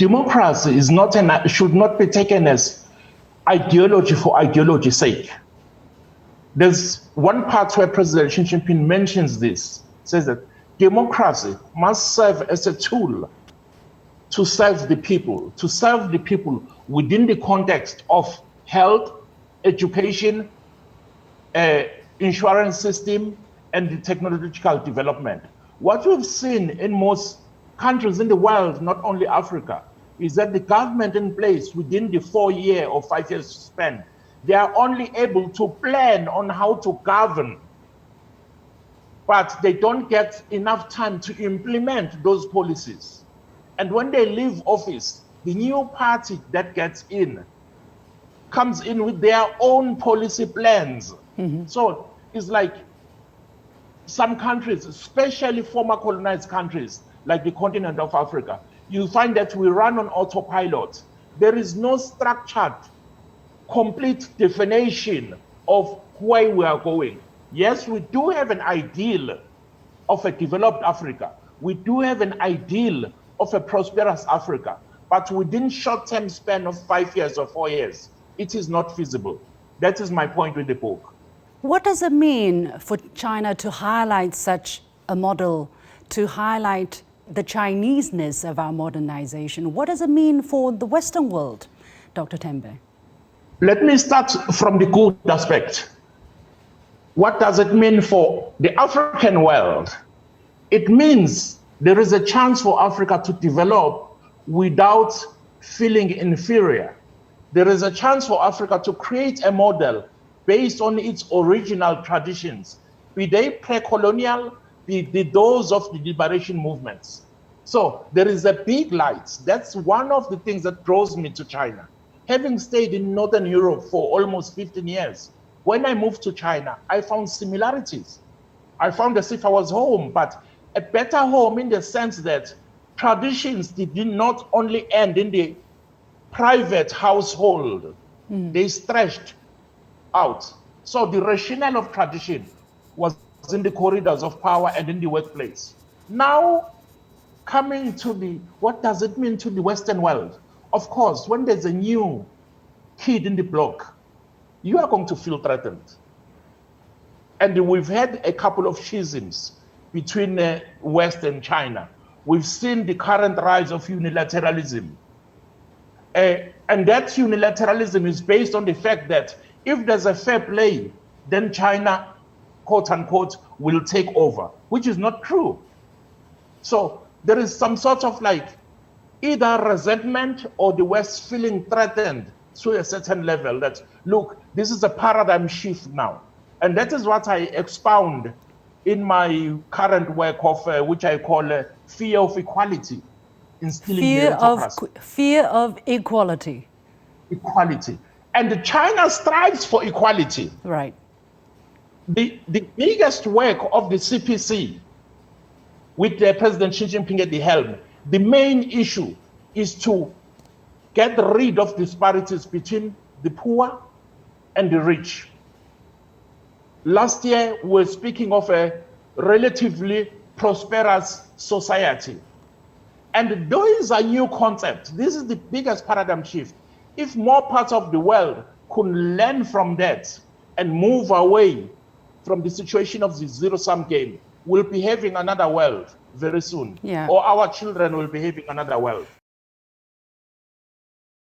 democracy is not should not be taken as ideology for ideology's sake. There's one part where President Xi Jinping mentions this, says that democracy must serve as a tool to serve the people within the context of health, education, insurance system, and the technological development. What we've seen in most countries in the world, not only Africa, is that the government in place within the 4-year or 5 years span, they are only able to plan on how to govern, but they don't get enough time to implement those policies. And when they leave office, the new party that gets in comes in with their own policy plans. So it's like some countries, especially former colonized countries, like the continent of Africa, you find that we run on autopilot. There is no structured, complete definition of where we are going. Yes, we do have an ideal of a developed Africa. We do have an ideal of a prosperous Africa, but within short-term span of 5 years or 4 years, it is not feasible. That is my point with the book. What does it mean for China to highlight such a model, to highlight the Chinese-ness of our modernization? What does it mean for the Western world, Dr. Tembe? Let me start from the good aspect. What does it mean for the African world? It means there is a chance for Africa to develop without feeling inferior. There is a chance for Africa to create a model based on its original traditions, be they pre-colonial, be those of the liberation movements. So there is a big light. That's one of the things that draws me to China. Having stayed in Northern Europe for almost 15 years, when I moved to China, I found similarities. I found as if I was home, but a better home in the sense that traditions did not only end in the private household, they stretched out. So the rationale of tradition was in the corridors of power and in the workplace. Now, coming to what does it mean to the Western world? Of course, when there's a new kid in the block, you are going to feel threatened. And we've had a couple of schisms between West and China. We've seen the current rise of unilateralism. And that unilateralism is based on the fact that if there's a fair play, then China, quote unquote, will take over, which is not true. So there is some sort of either resentment or the West feeling threatened to a certain level that, look, this is a paradigm shift now. And that is what I expound in my current work of which I call fear of equality, instilling meritocracy. Fear of equality. Equality. And China strives for equality. Right. The biggest work of the CPC, with President Xi Jinping at the helm, the main issue is to get rid of disparities between the poor and the rich. Last year, we were speaking of a relatively prosperous society. And those are new concepts. This is the biggest paradigm shift. If more parts of the world could learn from that and move away from the situation of the zero-sum game, we'll be having another world very soon. Yeah. Or our children will be having another world.